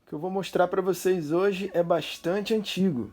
O que eu vou mostrar para vocês hoje é bastante antigo,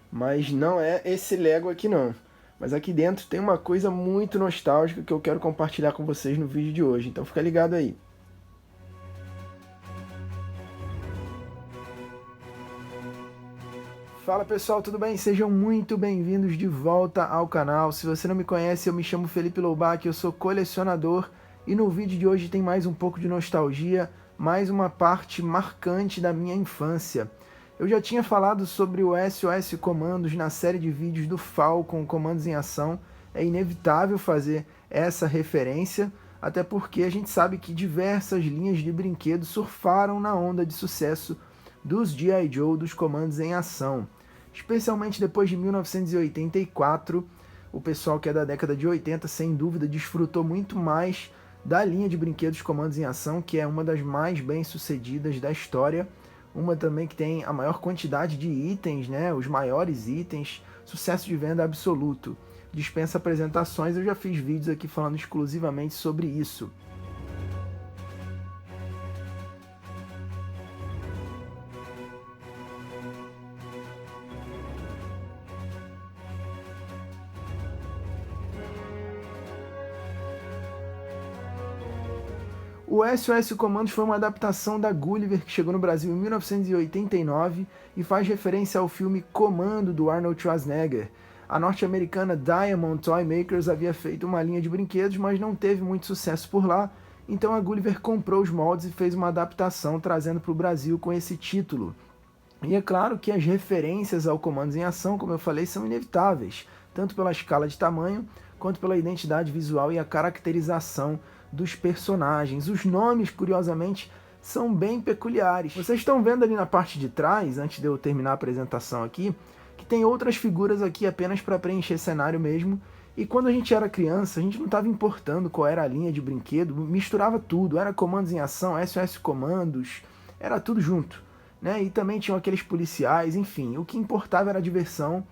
mas não é esse Lego aqui não. Mas aqui dentro tem uma coisa muito nostálgica que eu quero compartilhar com vocês no vídeo de hoje, então fica ligado aí. Fala pessoal, tudo bem? Sejam muito bem-vindos de volta ao canal. Se você não me conhece, eu me chamo Felipe Loubach, eu sou colecionador e no vídeo de hoje tem mais um pouco de nostalgia, mais uma parte marcante da minha infância. Eu já tinha falado sobre o SOS Comandos na série de vídeos do Falcon Comandos em Ação. É inevitável fazer essa referência, até porque a gente sabe que diversas linhas de brinquedos surfaram na onda de sucesso dos G.I. Joe, dos Comandos em Ação. Especialmente depois de 1984, o pessoal que é da década de 80, sem dúvida, desfrutou muito mais da linha de brinquedos Comandos em Ação, que é uma das mais bem-sucedidas da história, uma também que tem a maior quantidade de itens, né, os maiores itens, sucesso de venda absoluto. Dispensa apresentações, eu já fiz vídeos aqui falando exclusivamente sobre isso. O SOS Comandos foi uma adaptação da Gulliver que chegou no Brasil em 1989 e faz referência ao filme Comando, do Arnold Schwarzenegger. A norte-americana Diamond Toy Makers havia feito uma linha de brinquedos, mas não teve muito sucesso por lá, então a Gulliver comprou os moldes e fez uma adaptação trazendo para o Brasil com esse título. E é claro que as referências ao Comandos em Ação, como eu falei, são inevitáveis, tanto pela escala de tamanho, quanto pela identidade visual e a caracterização dos personagens. Os nomes, curiosamente, são bem peculiares. Vocês estão vendo ali na parte de trás, antes de eu terminar a apresentação aqui, que tem outras figuras aqui apenas para preencher cenário mesmo. E quando a gente era criança, a gente não estava importando qual era a linha de brinquedo, misturava tudo, era Comandos em Ação, SOS Comandos, era tudo junto, né? E também tinham aqueles policiais, enfim, o que importava era a diversão.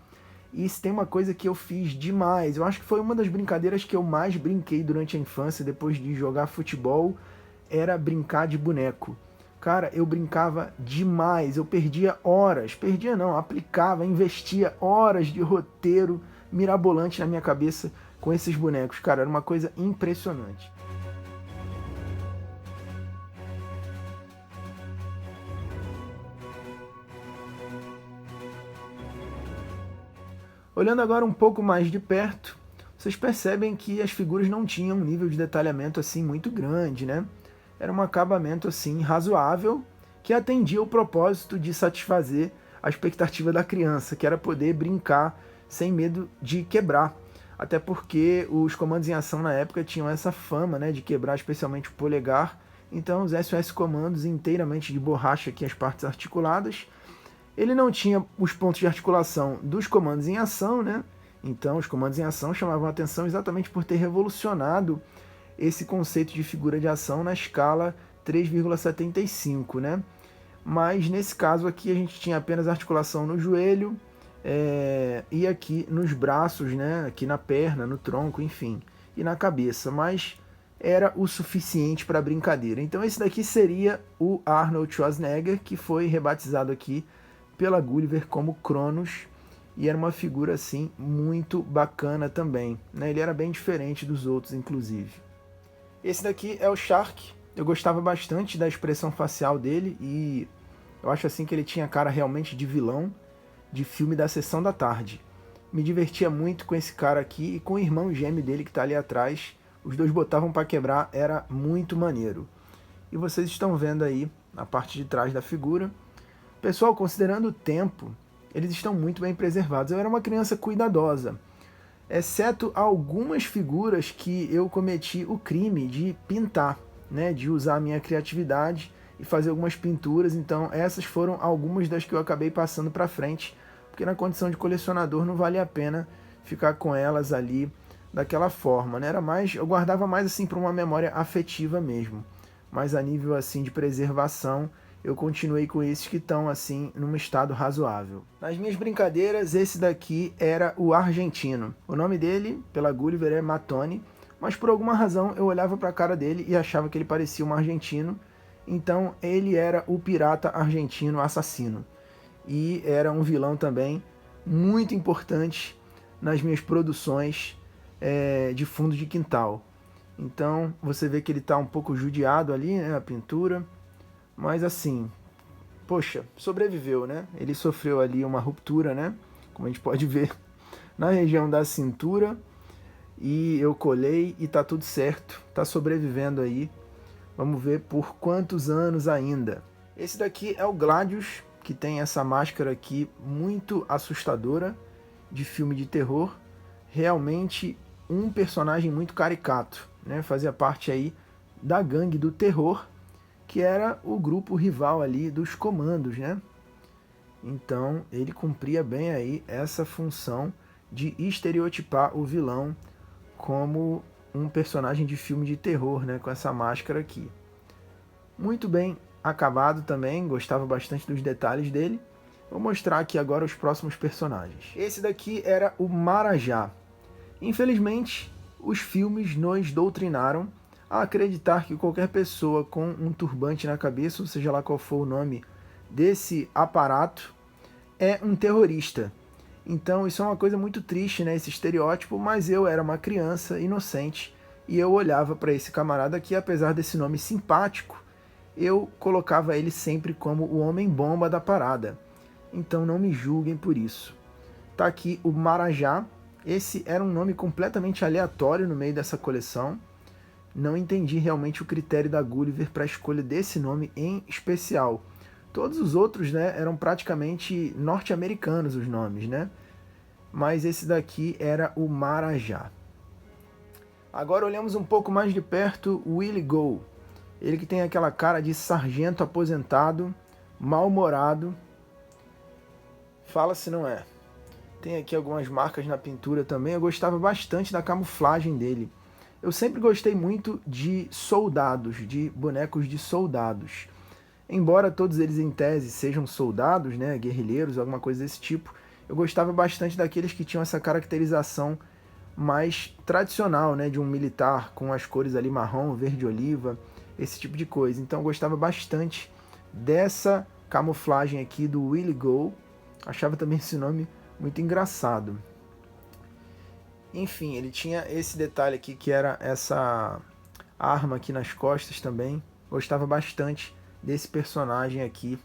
E se tem uma coisa que eu fiz demais, eu acho que foi uma das brincadeiras que eu mais brinquei durante a infância, depois de jogar futebol, era brincar de boneco. Cara, eu brincava demais, eu perdia horas, perdia não, aplicava, investia horas de roteiro mirabolante na minha cabeça com esses bonecos. Cara, era uma coisa impressionante. Olhando agora um pouco mais de perto, vocês percebem que as figuras não tinham um nível de detalhamento assim muito grande, né? Era um acabamento assim razoável que atendia o propósito de satisfazer a expectativa da criança, que era poder brincar sem medo de quebrar. Até porque os Comandos em Ação na época tinham essa fama, né, de quebrar especialmente o polegar. Então os SOS Comandos inteiramente de borracha aqui as partes articuladas. Ele não tinha os pontos de articulação dos Comandos em Ação, né? Então os Comandos em Ação chamavam a atenção exatamente por ter revolucionado esse conceito de figura de ação na escala 3,75, né? Mas nesse caso aqui a gente tinha apenas articulação no joelho e aqui nos braços, né? Aqui na perna, no tronco, enfim, e na cabeça, mas era o suficiente para a brincadeira. Então esse daqui seria o Arnold Schwarzenegger, que foi rebatizado aqui pela Gulliver como Cronos, e era uma figura assim muito bacana também, né? Ele era bem diferente dos outros, inclusive. Esse daqui é o Shark. Eu gostava bastante da expressão facial dele e eu acho assim que ele tinha cara realmente de vilão de filme da Sessão da Tarde. Me divertia muito com esse cara aqui e com o irmão gêmeo dele que está ali atrás. Os dois botavam para quebrar, era muito maneiro. E vocês estão vendo aí na parte de trás da figura. Pessoal, considerando o tempo, eles estão muito bem preservados. Eu era uma criança cuidadosa, exceto algumas figuras que eu cometi o crime de pintar, né, de usar a minha criatividade e fazer algumas pinturas. Então essas foram algumas das que eu acabei passando para frente, porque na condição de colecionador não valia a pena ficar com elas ali daquela forma, né? Era mais, eu guardava mais assim para uma memória afetiva mesmo, mas a nível assim de preservação eu continuei com esses que estão assim num estado razoável. Nas minhas brincadeiras, esse daqui era o argentino. O nome dele, pela Gulliver, é Matone, mas por alguma razão eu olhava para a cara dele e achava que ele parecia um argentino, Então ele era o pirata argentino assassino. E era um vilão também muito importante nas minhas produções de fundo de quintal. Então você vê que ele está um pouco judiado ali, né, a pintura, mas assim, poxa, sobreviveu, né? Ele sofreu ali uma ruptura, né? Como a gente pode ver na região da cintura, e eu colei e tá tudo certo, tá sobrevivendo aí. Vamos ver por quantos anos ainda. Esse daqui é o Gladius, que tem essa máscara aqui muito assustadora de filme de terror. Realmente um personagem muito caricato, né? Fazia parte aí da gangue do terror, que era o grupo rival ali dos comandos, né? Então ele cumpria bem aí essa função de estereotipar o vilão como um personagem de filme de terror, né? Com essa máscara aqui. Muito bem acabado também, gostava bastante dos detalhes dele. Vou mostrar aqui agora os próximos personagens. Esse daqui era o Marajá. Infelizmente, os filmes nos doutrinaram a acreditar que qualquer pessoa com um turbante na cabeça, ou seja lá qual for o nome desse aparato, é um terrorista. Então isso é uma coisa muito triste, né, esse estereótipo, mas eu era uma criança inocente e eu olhava para esse camarada aqui, apesar desse nome simpático, eu colocava ele sempre como o homem-bomba da parada. Então não me julguem por isso. Tá aqui o Marajá. Esse era um nome completamente aleatório no meio dessa coleção. Não entendi realmente o critério da Gulliver para a escolha desse nome em especial. Todos os outros, né, eram praticamente norte-americanos os nomes, né? Mas esse daqui era o Marajá. Agora olhamos um pouco mais de perto o Willie Go. Ele que tem aquela cara de sargento aposentado, mal-humorado. Fala se não é. Tem aqui algumas marcas na pintura também. Eu gostava bastante da camuflagem dele. Eu sempre gostei muito de soldados, de bonecos de soldados. Embora todos eles em tese sejam soldados, né, guerrilheiros, alguma coisa desse tipo, eu gostava bastante daqueles que tinham essa caracterização mais tradicional, né, de um militar, com as cores ali marrom, verde oliva, esse tipo de coisa. Então eu gostava bastante dessa camuflagem aqui do Willie Go. Achava também esse nome muito engraçado. Enfim, ele tinha esse detalhe aqui que era essa arma aqui nas costas também. Gostava bastante desse personagem aqui,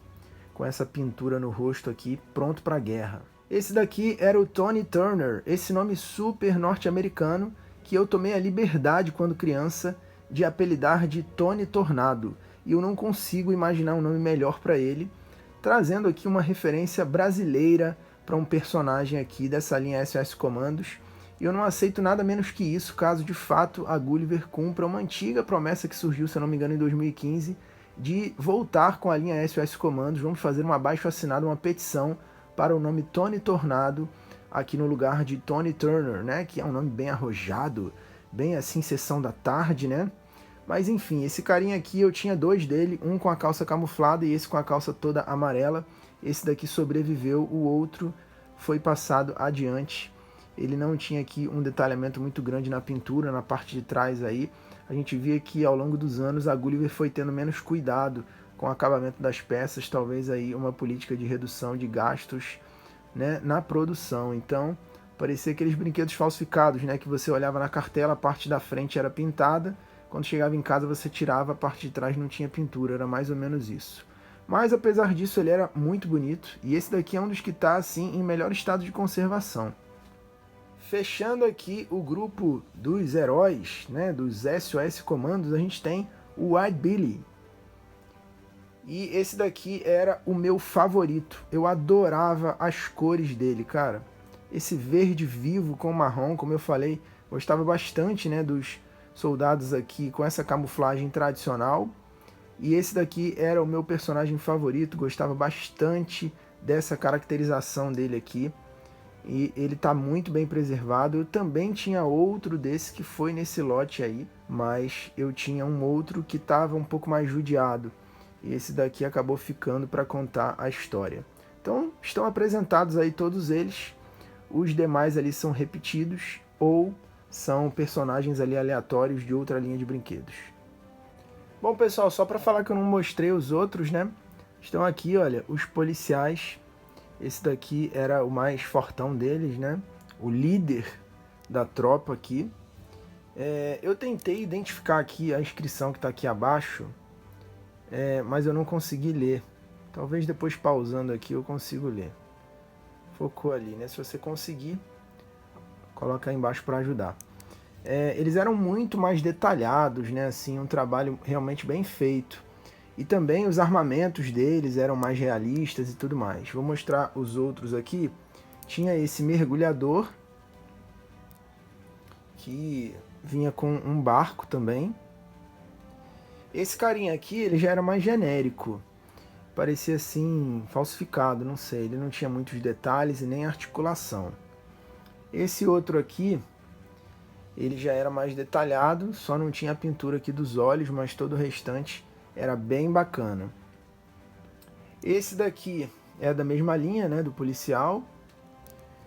com essa pintura no rosto aqui, pronto para a guerra. Esse daqui era o Tony Turner, esse nome super norte-americano que eu tomei a liberdade quando criança de apelidar de Tony Tornado. E eu não consigo imaginar um nome melhor para ele, trazendo aqui uma referência brasileira para um personagem aqui dessa linha SOS Comandos. E eu não aceito nada menos que isso, caso de fato a Gulliver cumpra uma antiga promessa que surgiu, se eu não me engano, em 2015, de voltar com a linha SOS Comandos. Vamos fazer um abaixo-assinado, uma petição para o nome Tony Tornado, aqui no lugar de Tony Turner, né? Que é um nome bem arrojado, bem assim, sessão da tarde, né? Mas enfim, esse carinha aqui eu tinha dois dele, um com a calça camuflada e esse com a calça toda amarela. Esse daqui sobreviveu, o outro foi passado adiante. Ele não tinha aqui um detalhamento muito grande na pintura, na parte de trás aí. A gente via que ao longo dos anos a Gulliver foi tendo menos cuidado com o acabamento das peças, talvez aí uma política de redução de gastos, né, na produção. Então, parecia aqueles brinquedos falsificados, né, que você olhava na cartela, a parte da frente era pintada, quando chegava em casa você tirava, a parte de trás não tinha pintura, era mais ou menos isso. Mas apesar disso ele era muito bonito, e esse daqui é um dos que está assim em melhor estado de conservação. Fechando aqui o grupo dos heróis, né, dos SOS Comandos, a gente tem o Wild Billy. E esse daqui era o meu favorito. Eu adorava as cores dele, cara. Esse verde vivo com marrom, como eu falei, gostava bastante, né, dos soldados aqui com essa camuflagem tradicional. E esse daqui era o meu personagem favorito, gostava bastante dessa caracterização dele aqui. E ele está muito bem preservado. Eu também tinha outro desse que foi nesse lote aí, mas eu tinha um outro que estava um pouco mais judiado. E esse daqui acabou ficando para contar a história. Então estão apresentados aí todos eles. Os demais ali são repetidos ou são personagens ali aleatórios de outra linha de brinquedos. Bom, pessoal, só para falar que eu não mostrei os outros, né? Estão aqui, olha, os policiais. Esse daqui era o mais fortão deles, né? O líder da tropa aqui. Eu tentei identificar aqui a inscrição que está aqui abaixo, mas eu não consegui ler. Talvez depois pausando aqui eu consigo ler. Focou ali, né? Se você conseguir, coloca aí embaixo para ajudar. Eles eram muito mais detalhados, né? Assim, um trabalho realmente bem feito. E também os armamentos deles eram mais realistas e tudo mais. Vou mostrar os outros aqui. Tinha esse mergulhador, que vinha com um barco também. Esse carinha aqui, ele já era mais genérico. Parecia assim, falsificado, não sei. Ele não tinha muitos detalhes e nem articulação. Esse outro aqui, ele já era mais detalhado, só não tinha a pintura aqui dos olhos, mas todo o restante era bem bacana. Esse daqui é da mesma linha, né, do policial.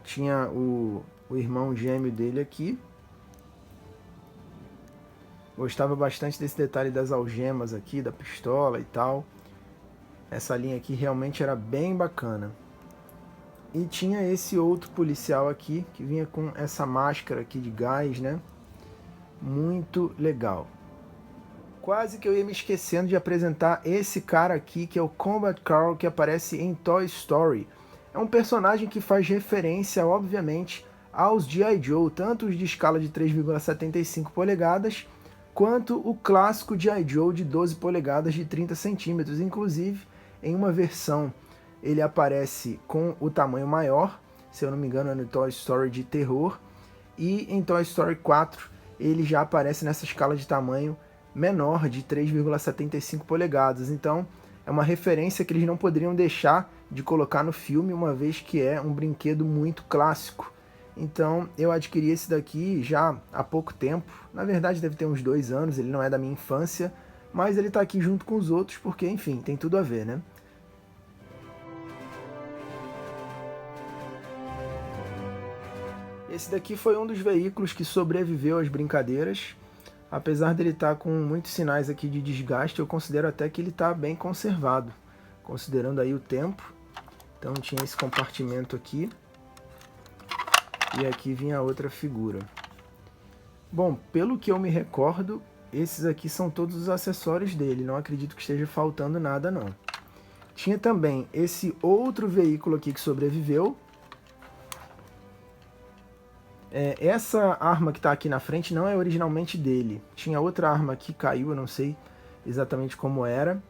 Tinha o irmão gêmeo dele aqui. Gostava bastante desse detalhe das algemas aqui, da pistola e tal. Essa linha aqui realmente era bem bacana. E tinha esse outro policial aqui, que vinha com essa máscara aqui de gás, né? Muito legal. Quase que eu ia me esquecendo de apresentar esse cara aqui, que é o Combat Carl, que aparece em Toy Story. É um personagem que faz referência, obviamente, aos G.I. Joe, tanto os de escala de 3,75 polegadas, quanto o clássico G.I. Joe de 12 polegadas de 30 centímetros. Inclusive, em uma versão, ele aparece com o tamanho maior, se eu não me engano é no Toy Story de terror, e em Toy Story 4 ele já aparece nessa escala de tamanho menor, de 3,75 polegadas. Então, é uma referência que eles não poderiam deixar de colocar no filme, uma vez que é um brinquedo muito clássico. Então, eu adquiri esse daqui já há pouco tempo. Na verdade, deve ter uns 2 anos, ele não é da minha infância, mas ele está aqui junto com os outros, porque, enfim, tem tudo a ver, né? Esse daqui foi um dos veículos que sobreviveu às brincadeiras. Apesar dele estar com muitos sinais aqui de desgaste, eu considero até que ele está bem conservado, considerando aí o tempo. Então tinha esse compartimento aqui, e aqui vinha outra figura. Bom, pelo que eu me recordo, esses aqui são todos os acessórios dele, não acredito que esteja faltando nada não. Tinha também esse outro veículo aqui que sobreviveu. Essa arma que está aqui na frente não é originalmente dele. Tinha outra arma que caiu, eu não sei exatamente como era,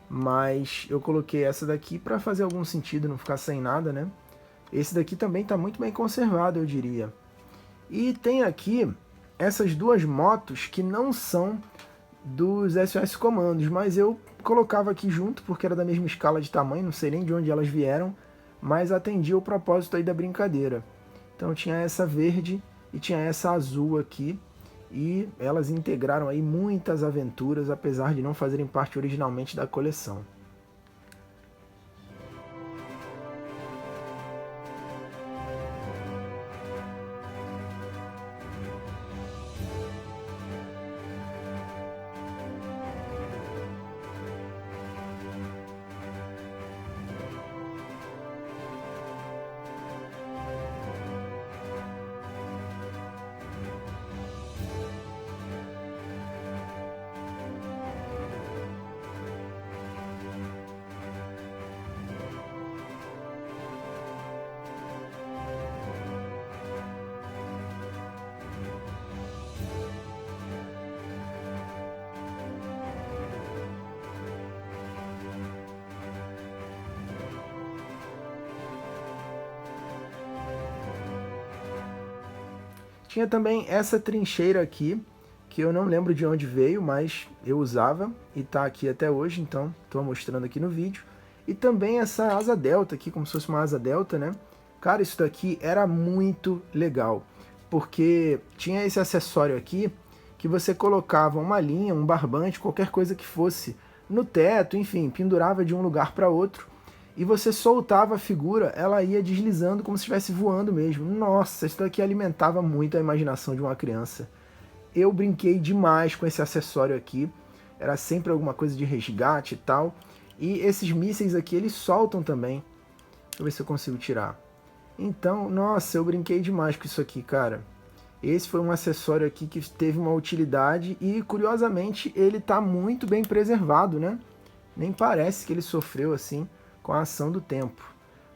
mas eu coloquei essa daqui para fazer algum sentido, não ficar sem nada, né? Esse daqui também está muito bem conservado, eu diria. E tem aqui essas duas motos que não são dos SOS Comandos, mas eu colocava aqui junto porque era da mesma escala de tamanho, não sei nem de onde elas vieram, mas atendia o propósito aí da brincadeira. Então tinha essa verde e tinha essa azul aqui, e elas integraram aí muitas aventuras, apesar de não fazerem parte originalmente da coleção. Tinha também essa trincheira aqui, que eu não lembro de onde veio, mas eu usava e está aqui até hoje, então estou mostrando aqui no vídeo. E também essa asa delta aqui, como se fosse uma asa delta, né? Cara, isso daqui era muito legal, porque tinha esse acessório aqui que você colocava uma linha, um barbante, qualquer coisa que fosse no teto, enfim, pendurava de um lugar para outro, e você soltava a figura, ela ia deslizando como se estivesse voando mesmo. Nossa, isso daqui alimentava muito a imaginação de uma criança. Eu brinquei demais com esse acessório aqui. era sempre alguma coisa de resgate e tal. E esses mísseis aqui, eles soltam também. Deixa eu ver se eu consigo tirar. Então, nossa, eu brinquei demais com isso aqui, cara. Esse foi um acessório aqui que teve uma utilidade e, curiosamente, ele tá muito bem preservado, né? Nem parece que ele sofreu assim com a ação do tempo.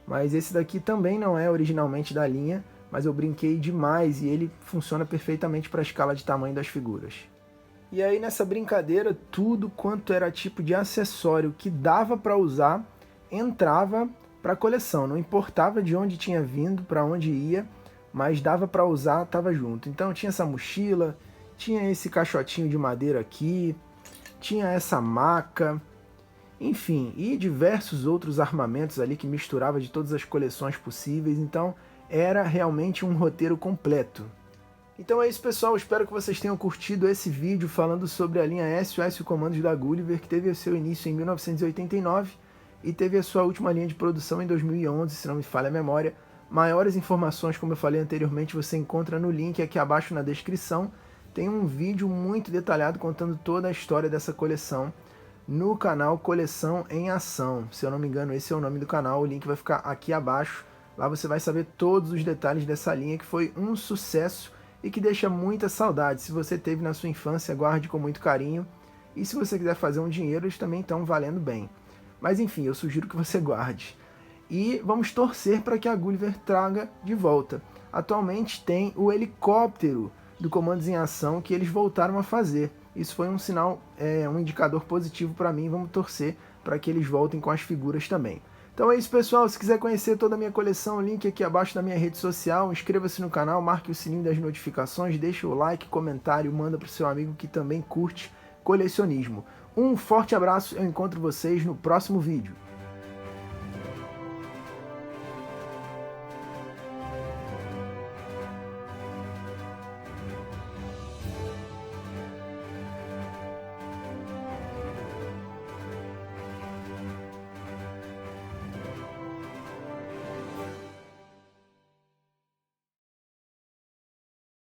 Mas esse daqui também não é originalmente da linha, mas eu brinquei demais e ele funciona perfeitamente para a escala de tamanho das figuras. E aí nessa brincadeira, tudo quanto era tipo de acessório que dava para usar, entrava para a coleção. Não importava de onde tinha vindo, para onde ia, mas dava para usar, estava junto. Então tinha essa mochila, tinha esse caixotinho de madeira aqui, tinha essa maca, enfim, e diversos outros armamentos ali que misturava de todas as coleções possíveis. Então era realmente um roteiro completo. Então é isso, pessoal, espero que vocês tenham curtido esse vídeo falando sobre a linha SOS Comandos da Gulliver, que teve seu início em 1989 e teve a sua última linha de produção em 2011, se não me falha a memória. Maiores informações, como eu falei anteriormente, você encontra no link aqui abaixo na descrição. Tem um vídeo muito detalhado contando toda a história dessa coleção no canal Coleção em Ação. Se eu não me engano, esse é o nome do canal, o link vai ficar aqui abaixo. Lá você vai saber todos os detalhes dessa linha, que foi um sucesso e que deixa muita saudade. Se você teve na sua infância, guarde com muito carinho. E se você quiser fazer um dinheiro, eles também estão valendo bem. Mas enfim, eu sugiro que você guarde. E vamos torcer para que a Gulliver traga de volta. Atualmente tem o helicóptero do Comandos em Ação que eles voltaram a fazer. Isso foi um sinal, um indicador positivo para mim. Vamos torcer para que eles voltem com as figuras também. Então é isso, pessoal. Se quiser conhecer toda a minha coleção, link aqui abaixo da minha rede social. Inscreva-se no canal, marque o sininho das notificações, deixa o like, comentário, manda para o seu amigo que também curte colecionismo. Um forte abraço, eu encontro vocês no próximo vídeo.